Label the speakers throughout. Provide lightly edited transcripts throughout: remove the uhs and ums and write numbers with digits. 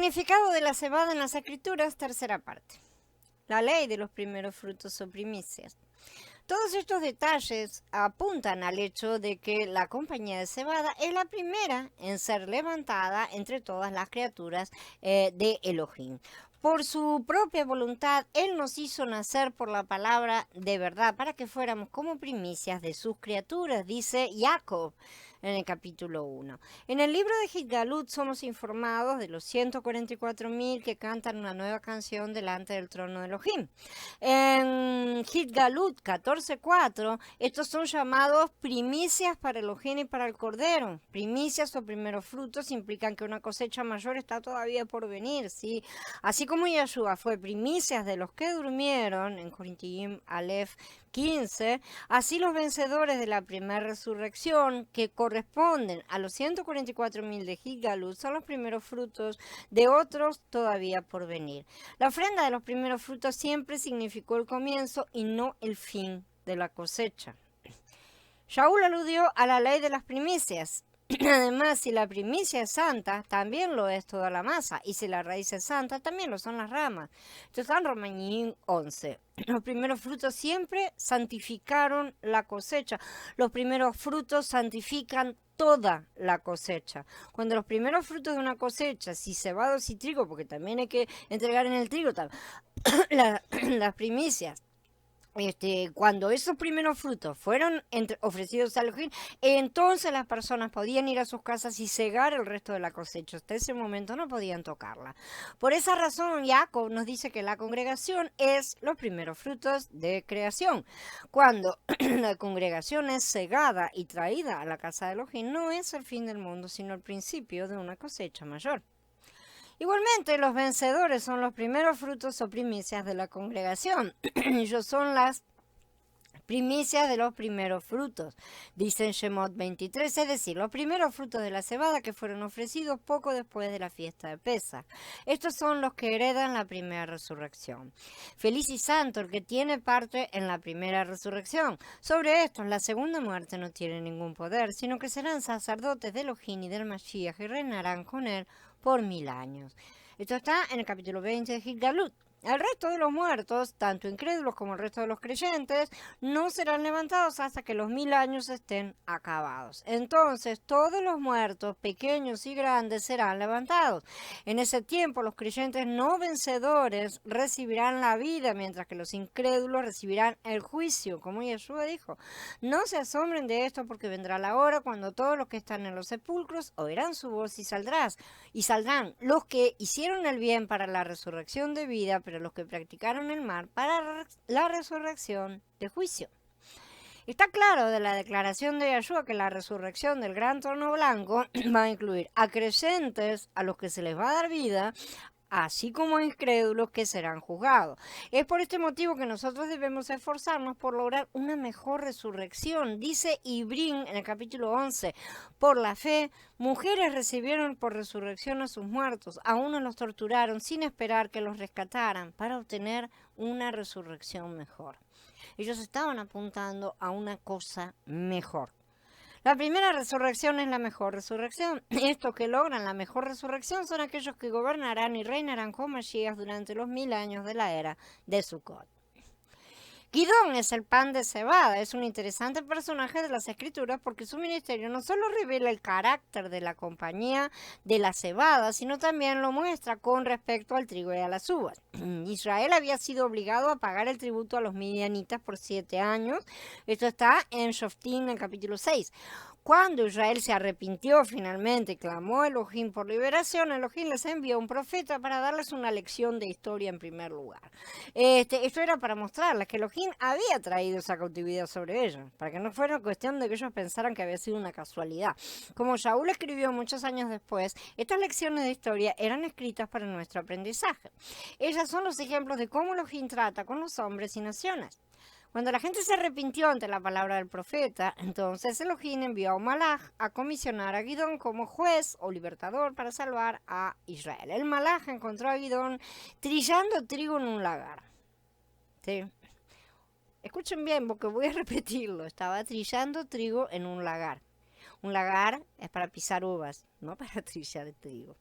Speaker 1: significado de la cebada en las Escrituras, tercera parte. La ley de los primeros frutos o primicias. Todos estos detalles apuntan al hecho de que la compañía de cebada es la primera en ser levantada entre todas las criaturas de Elohim. Por su propia voluntad, Él nos hizo nacer por la palabra de verdad para que fuéramos como primicias de sus criaturas, dice Jacob en el capítulo 1. En el libro de Gitgalut somos informados de los 144.000 que cantan una nueva canción delante del trono de Elohim. En Gitgalut 14.4, estos son llamados primicias para Elohim y para el Cordero. Primicias o primeros frutos implican que una cosecha mayor está todavía por venir, ¿sí? Así como Yeshua fue primicias de los que durmieron, en Corintiim Aleph 15, así los vencedores de la primera resurrección, que corresponden a los 144.000 de Gitgalut, son los primeros frutos de otros todavía por venir. La ofrenda de los primeros frutos siempre significó el comienzo y no el fin de la cosecha. Shaul aludió a la ley de las primicias. Además, si la primicia es santa, también lo es toda la masa. Y si la raíz es santa, también lo son las ramas. Esto está en Romanín 11. Los primeros frutos siempre santificaron la cosecha. Los primeros frutos santifican toda la cosecha. Cuando los primeros frutos de una cosecha, si cebada o si trigo, porque también hay que entregar en el trigo las primicias, cuando esos primeros frutos fueron ofrecidos a Elohim, entonces las personas podían ir a sus casas y cegar el resto de la cosecha. Hasta ese momento no podían tocarla. Por esa razón, Jacob nos dice que la congregación es los primeros frutos de creación. Cuando la congregación es cegada y traída a la casa de Elohim, no es el fin del mundo, sino el principio de una cosecha mayor. Igualmente, los vencedores son los primeros frutos o primicias de la congregación. Ellos son las primicias de los primeros frutos, dice en Shemot 23, es decir, los primeros frutos de la cebada que fueron ofrecidos poco después de la fiesta de Pesaj. Estos son los que heredan la primera resurrección. Feliz y santo el que tiene parte en la primera resurrección. Sobre estos, la segunda muerte no tiene ningún poder, sino que serán sacerdotes de Elohim y del Mashiach y reinarán con él por 1000 años. Esto está en el capítulo 20 de Gitgalut. El resto de los muertos, tanto incrédulos como el resto de los creyentes, no serán levantados hasta que los 1000 años estén acabados. Entonces, todos los muertos, pequeños y grandes, serán levantados. En ese tiempo, los creyentes no vencedores recibirán la vida, mientras que los incrédulos recibirán el juicio, como Yeshua dijo. No se asombren de esto, porque vendrá la hora cuando todos los que están en los sepulcros oirán su voz y saldrán los que hicieron el bien para la resurrección de vida, pero los que practicaron el mal para la resurrección de juicio. Está claro de la declaración de Yeshua que la resurrección del gran trono blanco va a incluir a creyentes a los que se les va a dar vida, así como a incrédulos que serán juzgados. Es por este motivo que nosotros debemos esforzarnos por lograr una mejor resurrección. Dice Ibrín en el capítulo 11, por la fe, mujeres recibieron por resurrección a sus muertos, a unos los torturaron sin esperar que los rescataran para obtener una resurrección mejor. Ellos estaban apuntando a una cosa mejor. La primera resurrección es la mejor resurrección. Estos que logran la mejor resurrección son aquellos que gobernarán y reinarán con Mashiach durante los 1000 años de la era de Sukkot. Gidón es el pan de cebada, es un interesante personaje de las Escrituras porque su ministerio no solo revela el carácter de la compañía de la cebada, sino también lo muestra con respecto al trigo y a las uvas. Israel había sido obligado a pagar el tributo a los midianitas por 7 años. Esto está en Shoftim, en el capítulo 6. Cuando Israel se arrepintió finalmente y clamó a Elohim por liberación, Elohim les envió un profeta para darles una lección de historia en primer lugar. Esto era para mostrarles que Elohim había traído esa cautividad sobre ellos, para que no fuera cuestión de que ellos pensaran que había sido una casualidad. Como Shaul escribió muchos años después, estas lecciones de historia eran escritas para nuestro aprendizaje. Ellas son los ejemplos de cómo Elohim trata con los hombres y naciones. Cuando la gente se arrepintió ante la palabra del profeta, entonces Elohim envió a un malaj a comisionar a Gidón como juez o libertador para salvar a Israel. El malaj encontró a Gidón trillando trigo en un lagar. ¿Sí? Escuchen bien porque voy a repetirlo. Estaba trillando trigo en un lagar. Un lagar es para pisar uvas, no para trillar trigo.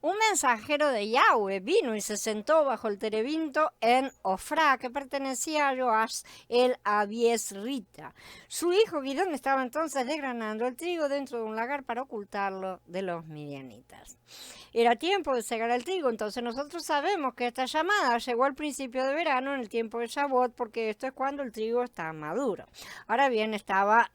Speaker 1: Un mensajero de Yahweh vino y se sentó bajo el terebinto en Ofrá, que pertenecía a Joash el Abiesrita. Su hijo Gidón estaba entonces desgranando el trigo dentro de un lagar para ocultarlo de los midianitas. Era tiempo de segar el trigo, entonces nosotros sabemos que esta llamada llegó al principio de verano, en el tiempo de Shavuot, porque esto es cuando el trigo está maduro. Ahora bien, estaba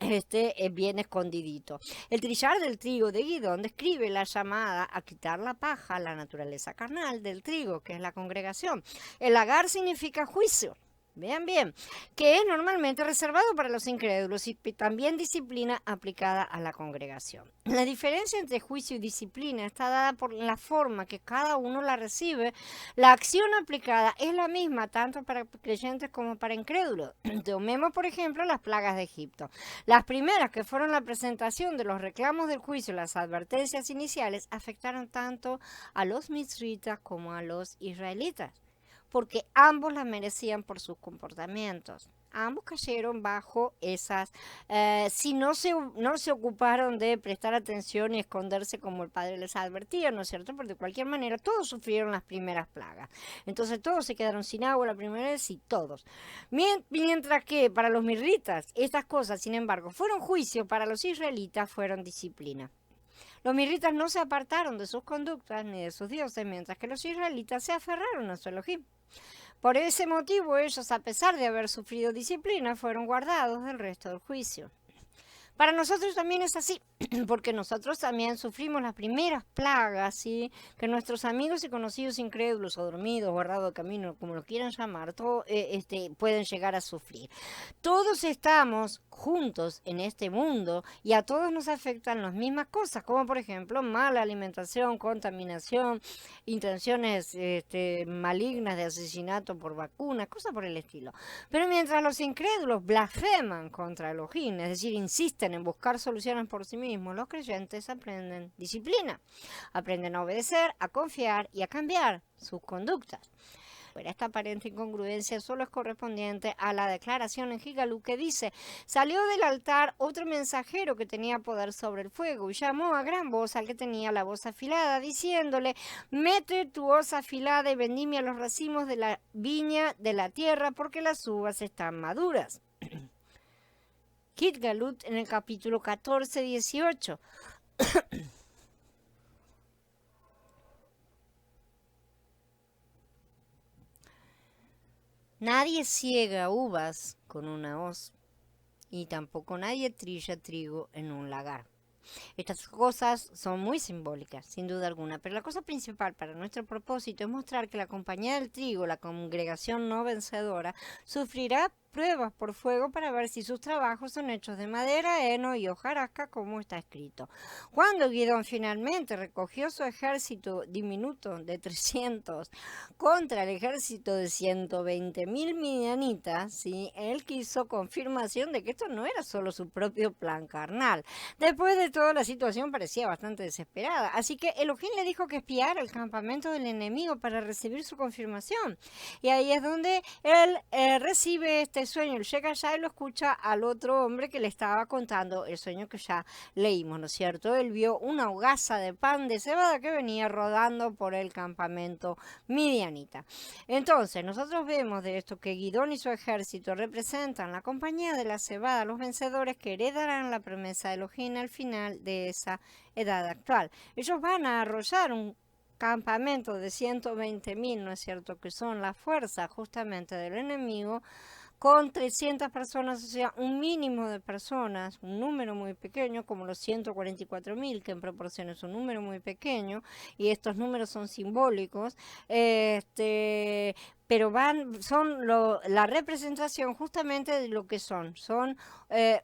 Speaker 1: bien escondidito. El trillar del trigo de Gidón describe la llamada a quitar la paja, la naturaleza carnal del trigo, que es la congregación. El lagar significa juicio. Vean bien, que es normalmente reservado para los incrédulos y también disciplina aplicada a la congregación. La diferencia entre juicio y disciplina está dada por la forma que cada uno la recibe. La acción aplicada es la misma tanto para creyentes como para incrédulos. Tomemos, por ejemplo, las plagas de Egipto. Las primeras, que fueron la presentación de los reclamos del juicio y las advertencias iniciales, afectaron tanto a los misritas como a los israelitas, porque ambos la merecían por sus comportamientos. Ambos cayeron bajo esas, si no se ocuparon de prestar atención y esconderse como el Padre les advertía, ¿no es cierto? Porque de cualquier manera todos sufrieron las primeras plagas. Entonces todos se quedaron sin agua la primera vez y todos. Mientras que para los mirritas estas cosas, sin embargo, fueron juicio, para los israelitas fueron disciplina. Los mirritas no se apartaron de sus conductas ni de sus dioses, mientras que los israelitas se aferraron a su Elohim. Por ese motivo ellos, a pesar de haber sufrido disciplina, fueron guardados del resto del juicio. Para nosotros también es así, porque nosotros también sufrimos las primeras plagas, ¿sí? Que nuestros amigos y conocidos incrédulos o dormidos o errados de camino, como lo quieran llamar, pueden llegar a sufrir. Todos estamos juntos en este mundo y a todos nos afectan las mismas cosas, como por ejemplo mala alimentación, contaminación, intenciones malignas de asesinato por vacunas, cosas por el estilo. Pero mientras los incrédulos blasfeman contra Elohim, es decir, insisten en buscar soluciones por sí mismos, los creyentes aprenden disciplina, aprenden a obedecer, a confiar y a cambiar sus conductas. Pero esta aparente incongruencia solo es correspondiente a la declaración en Gigalú que dice: salió del altar otro mensajero que tenía poder sobre el fuego y llamó a gran voz al que tenía la voz afilada, diciéndole: mete tu hoz afilada y vendimia los racimos de la viña de la tierra, porque las uvas están maduras. Kit Galut en el capítulo 14, 18. Nadie ciega uvas con una hoz, y tampoco nadie trilla trigo en un lagar. Estas cosas son muy simbólicas, sin duda alguna, pero la cosa principal para nuestro propósito es mostrar que la compañía del trigo, la congregación no vencedora, sufrirá pruebas por fuego para ver si sus trabajos son hechos de madera, heno y hojarasca, como está escrito. Cuando Gidón finalmente recogió su ejército diminuto de 300 contra el ejército de 120.000 midianitas, ¿sí? Él quiso confirmación de que esto no era solo su propio plan carnal. Después de todo, la situación parecía bastante desesperada, así que Elohim le dijo que espiara el campamento del enemigo para recibir su confirmación. Y ahí es donde él recibe este sueño, él llega allá y lo escucha al otro hombre que le estaba contando el sueño que ya leímos, ¿no es cierto? Él vio una hogaza de pan de cebada que venía rodando por el campamento midianita. Entonces, nosotros vemos de esto que Gidón y su ejército representan la compañía de la cebada, los vencedores que heredarán la promesa de Elohim al final de esa edad actual. Ellos van a arrollar un campamento de 120.000, ¿no es cierto?, que son la fuerza justamente del enemigo, con 300 personas, o sea, un mínimo de personas, un número muy pequeño, como los 144.000, que en proporción es un número muy pequeño, y estos números son simbólicos, pero son la representación justamente de lo que son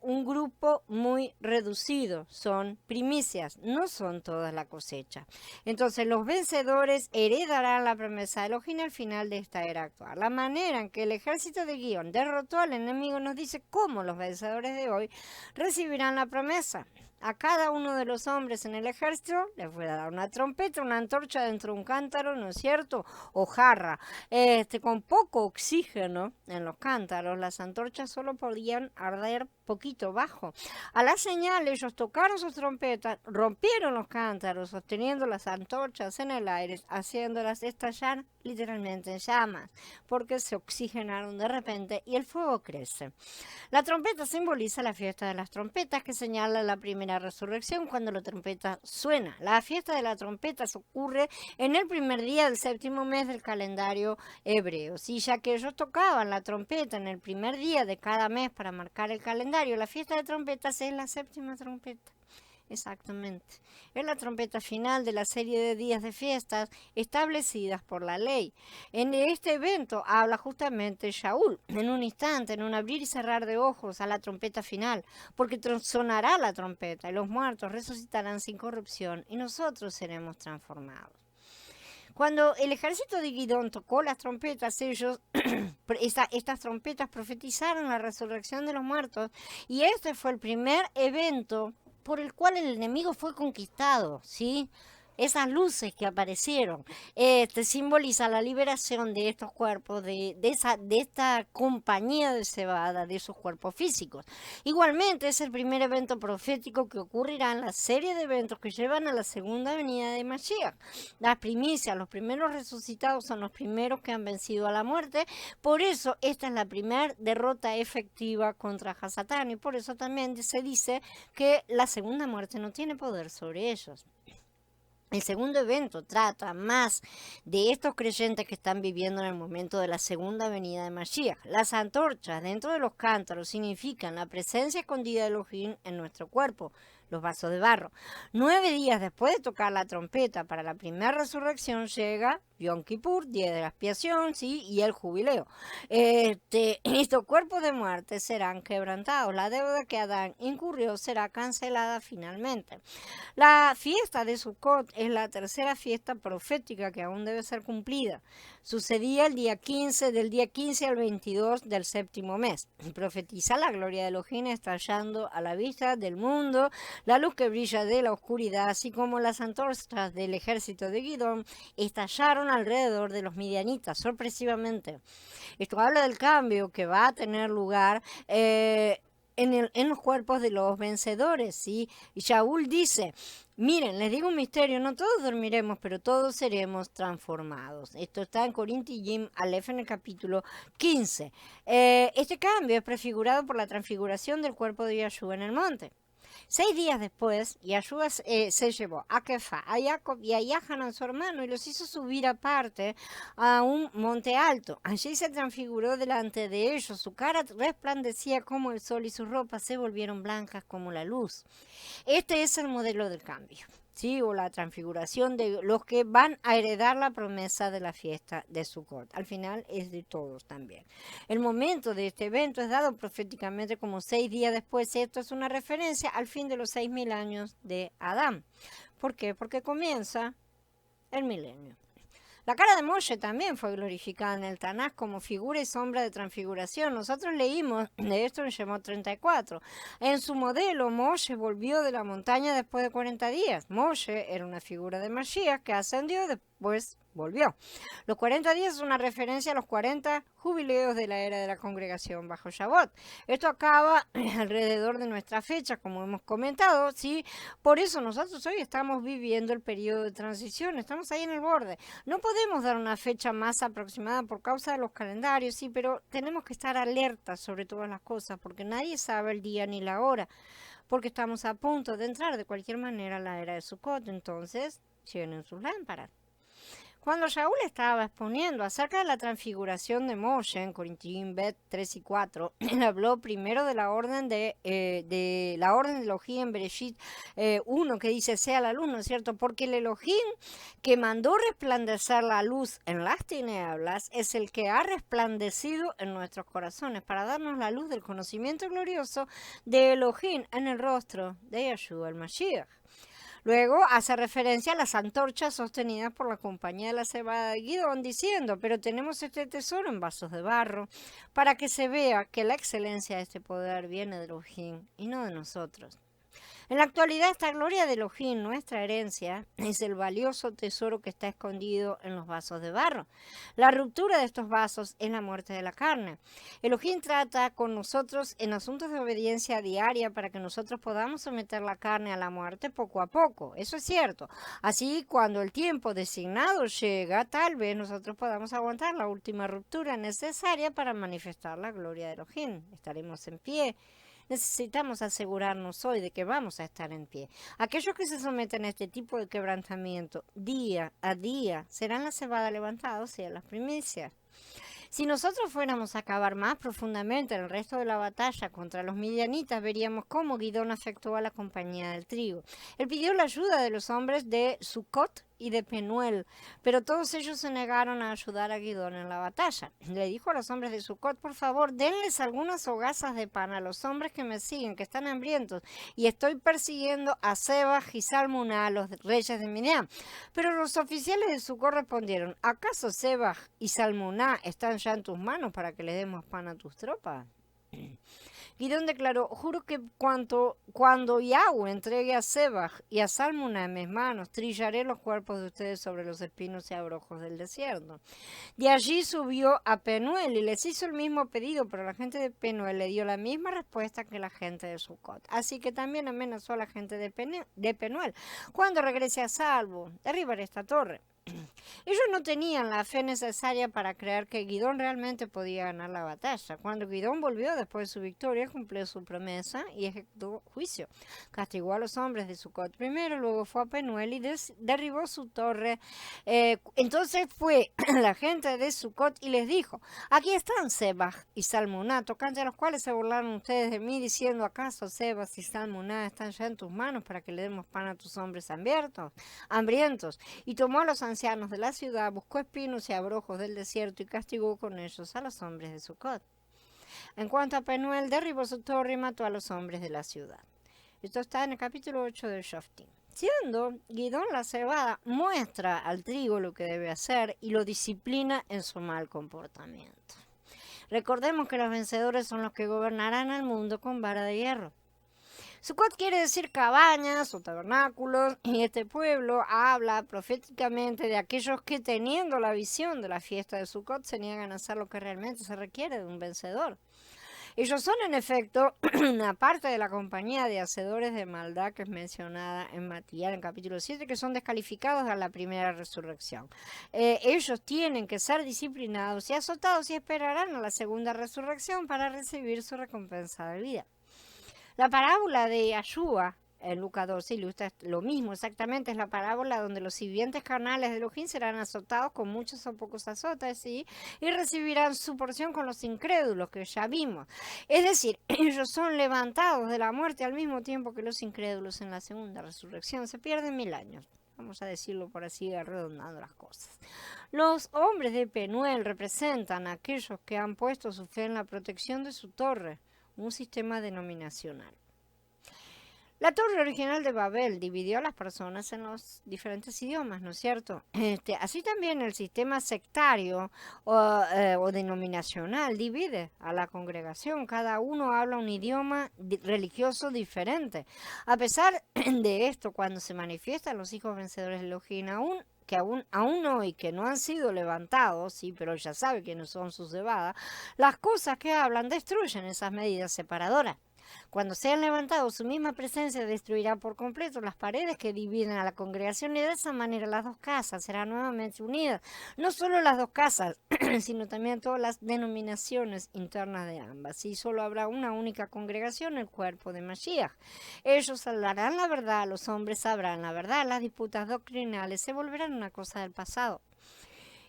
Speaker 1: un grupo muy reducido, son primicias, no son toda la cosecha. Entonces los vencedores heredarán la promesa de Elohim al final de esta era actual. La manera en que el ejército de Gidón derrotó al enemigo nos dice cómo los vencedores de hoy recibirán la promesa. A cada uno de los hombres en el ejército les fue a dar una trompeta, una antorcha dentro de un cántaro, ¿no es cierto?, o jarra. Con poco oxígeno en los cántaros, las antorchas solo podían arder poquito bajo. A la señal ellos tocaron sus trompetas, rompieron los cántaros, sosteniendo las antorchas en el aire, haciéndolas estallar literalmente en llamas, porque se oxigenaron de repente y el fuego crece. La trompeta simboliza la fiesta de las trompetas, que señala la primera resurrección cuando la trompeta suena. La fiesta de la trompeta ocurre en el primer día del séptimo mes del calendario hebreo, ¿sí? Ya que ellos tocaban la trompeta en el primer día de cada mes para marcar el calendario. La fiesta de trompetas es la séptima trompeta. Exactamente. Es la trompeta final de la serie de días de fiestas establecidas por la ley. En este evento habla justamente Shaul, en un instante, en un abrir y cerrar de ojos, a la trompeta final, porque sonará la trompeta y los muertos resucitarán sin corrupción y nosotros seremos transformados. Cuando el ejército de Gidón tocó las trompetas, estas trompetas profetizaron la resurrección de los muertos, y este fue el primer evento por el cual el enemigo fue conquistado, ¿sí? Esas luces que aparecieron simboliza la liberación de estos cuerpos, de esta compañía de cebada, de esos cuerpos físicos. Igualmente es el primer evento profético que ocurrirá en la serie de eventos que llevan a la segunda venida de Mashiach. Las primicias, los primeros resucitados son los primeros que han vencido a la muerte. Por eso esta es la primera derrota efectiva contra Hasatán, y por eso también se dice que la segunda muerte no tiene poder sobre ellos. El segundo evento trata más de estos creyentes que están viviendo en el momento de la segunda venida de Mashiach. Las antorchas dentro de los cántaros significan la presencia escondida de Elohim en nuestro cuerpo, los vasos de barro. 9 días después de tocar la trompeta para la primera resurrección llega Yom Kippur, día de la expiación, ¿sí? Y el jubileo. Estos cuerpos de muerte serán quebrantados. La deuda que Adán incurrió será cancelada finalmente. La fiesta de Sukkot es la tercera fiesta profética que aún debe ser cumplida. Sucedía el día 15, del día 15 al 22 del séptimo mes. Profetiza la gloria de Elohim estallando a la vista del mundo, la luz que brilla de la oscuridad, así como las antorchas del ejército de Gidón estallaron alrededor de los midianitas, sorpresivamente. Esto habla del cambio que va a tener lugar en los cuerpos de los vencedores, ¿sí? Y Shaul dice: miren, les digo un misterio, no todos dormiremos, pero todos seremos transformados. Esto está en Corinthians Aleph en el capítulo 15. Este cambio es prefigurado por la transfiguración del cuerpo de Yahshua en el monte. 6 días después, Yahshua se llevó a Kefa, a Jacob y a Yahanan, su hermano, y los hizo subir aparte a un monte alto. Allí se transfiguró delante de ellos. Su cara resplandecía como el sol y sus ropas se volvieron blancas como la luz. Este es el modelo del cambio, ¿sí? O la transfiguración de los que van a heredar la promesa de la fiesta de Sukkot. Al final es de todos también. El momento de este evento es dado proféticamente como 6 días después. Esto es una referencia al fin de los 6.000 años de Adán. ¿Por qué? Porque comienza el milenio. La cara de Moshe también fue glorificada en el Tanaj como figura y sombra de transfiguración. Nosotros leímos de esto en Shemot 34. En su modelo, Moshe volvió de la montaña después de 40 días. Moshe era una figura de Mashiach que ascendió, después volvió. Los 40 días es una referencia a los 40 jubileos de la era de la congregación bajo Shavuot. Esto acaba alrededor de nuestra fecha, como hemos comentado, ¿sí? Por eso nosotros hoy estamos viviendo el periodo de transición, estamos ahí en el borde. No podemos dar una fecha más aproximada por causa de los calendarios, sí, pero tenemos que estar alertas sobre todas las cosas, porque nadie sabe el día ni la hora, porque estamos a punto de entrar de cualquier manera a la era de Sukkot. Entonces, llenen sus lámparas. Cuando Shaul estaba exponiendo acerca de la transfiguración de Moshe en Corinthians 3 y 4, él habló primero de la orden de Elohim en Bereshit 1, que dice: sea la luz, ¿no es cierto? Porque el Elohim que mandó resplandecer la luz en las tinieblas es el que ha resplandecido en nuestros corazones para darnos la luz del conocimiento glorioso de Elohim en el rostro de Yahshua el Mashiach. Luego hace referencia a las antorchas sostenidas por la compañía de la cebada de Gidón, diciendo: pero tenemos este tesoro en vasos de barro, para que se vea que la excelencia de este poder viene de Elohim y no de nosotros. En la actualidad, esta gloria de Elohim, nuestra herencia, es el valioso tesoro que está escondido en los vasos de barro. La ruptura de estos vasos es la muerte de la carne. Elohim trata con nosotros en asuntos de obediencia diaria para que nosotros podamos someter la carne a la muerte poco a poco. Eso es cierto. Así, cuando el tiempo designado llega, tal vez nosotros podamos aguantar la última ruptura necesaria para manifestar la gloria de Elohim. Estaremos en pie. Necesitamos asegurarnos hoy de que vamos a estar en pie. Aquellos que se someten a este tipo de quebrantamiento día a día serán la cebada levantados y a las primicias. Si nosotros fuéramos a acabar más profundamente en el resto de la batalla contra los midianitas, veríamos cómo Gidón afectó a la compañía del trigo. Él pidió la ayuda de los hombres de Sucot y de Penuel, pero todos ellos se negaron a ayudar a Gidón en la batalla. Le dijo a los hombres de Sucot: por favor, denles algunas hogazas de pan a los hombres que me siguen, que están hambrientos, y estoy persiguiendo a Sebaj y Salmuná, los reyes de Midian. Pero los oficiales de Sucot respondieron: ¿acaso Sebaj y Salmuná están ya en tus manos para que les demos pan a tus tropas? Gidón declaró: juro que cuando Yahweh entregue a Sebaj y a Salmuná en mis manos, trillaré los cuerpos de ustedes sobre los espinos y abrojos del desierto. De allí subió a Penuel y les hizo el mismo pedido, pero la gente de Penuel le dio la misma respuesta que la gente de Sucot. Así que también amenazó a la gente de Penuel: cuando regrese a salvo, derribaré esta torre. Ellos no tenían la fe necesaria para creer que Gidón realmente podía ganar la batalla. Cuando Gidón volvió después de su victoria, cumplió su promesa y ejecutó juicio. Castigó a los hombres de Sucot primero, luego fue a Penuel y derribó su torre. Entonces fue la gente de Sucot y les dijo: aquí están Sebaj y Salmuná, tocante a los cuales se burlaron ustedes de mí, diciendo: ¿acaso Sebaj y Salmuná están ya en tus manos para que le demos pan a tus hombres hambrientos? Y tomó a los ancianos de la ciudad, buscó espinos y abrojos del desierto y castigó con ellos a los hombres de Sucot. En cuanto a Penuel, derribó su torre y mató a los hombres de la ciudad. Esto está en el capítulo 8 de Shoftim. Siendo Gidón la cebada, muestra al trigo lo que debe hacer y lo disciplina en su mal comportamiento. Recordemos que los vencedores son los que gobernarán al mundo con vara de hierro. Sucot quiere decir cabañas o tabernáculos, y este pueblo habla proféticamente de aquellos que, teniendo la visión de la fiesta de Sucot, se niegan a hacer lo que realmente se requiere de un vencedor. Ellos son, en efecto, una parte de la compañía de hacedores de maldad que es mencionada en Matías, en capítulo 7, que son descalificados a la primera resurrección. Ellos tienen que ser disciplinados y azotados y esperarán a la segunda resurrección para recibir su recompensa de vida. La parábola de Yahshua en Lucas 12 ilustra lo mismo exactamente. Es la parábola donde los sirvientes carnales de Elohim serán azotados con muchos o pocos azotes, ¿sí? Y recibirán su porción con los incrédulos, que ya vimos. Es decir, ellos son levantados de la muerte al mismo tiempo que los incrédulos en la segunda resurrección. Se pierden 1000 años. Vamos a decirlo por así, redondando las cosas. Los hombres de Penuel representan a aquellos que han puesto su fe en la protección de su torre, un sistema denominacional. La torre original de Babel dividió a las personas en los diferentes idiomas, ¿no es cierto? Así también el sistema sectario o denominacional divide a la congregación. Cada uno habla un idioma religioso diferente. A pesar de esto, cuando se manifiestan los hijos vencedores de Elohim, aún hoy que no han sido levantados, sí, pero ya sabe quiénes son sus cebadas, las cosas que hablan destruyen esas medidas separadoras. Cuando sean levantados, su misma presencia destruirá por completo las paredes que dividen a la congregación, y de esa manera las dos casas serán nuevamente unidas. No solo las dos casas, sino también todas las denominaciones internas de ambas. Y solo habrá una única congregación, el cuerpo de Mashiach. Ellos hablarán la verdad, los hombres sabrán la verdad, las disputas doctrinales se volverán una cosa del pasado.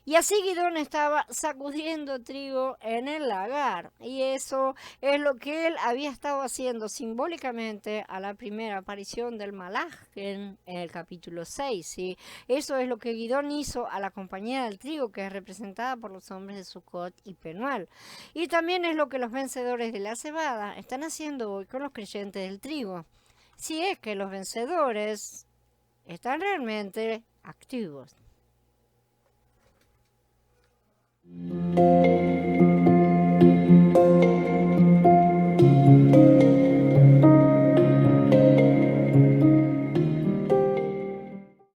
Speaker 1: Y así Gidón estaba sacudiendo trigo en el lagar. Y eso es lo que él había estado haciendo simbólicamente a la primera aparición del Malaj en el capítulo 6. ¿Sí? Eso es lo que Gidón hizo a la compañía del trigo, que es representada por los hombres de Sucot y Penuel. Y también es lo que los vencedores de la cebada están haciendo hoy con los creyentes del trigo. Si es que los vencedores están realmente activos.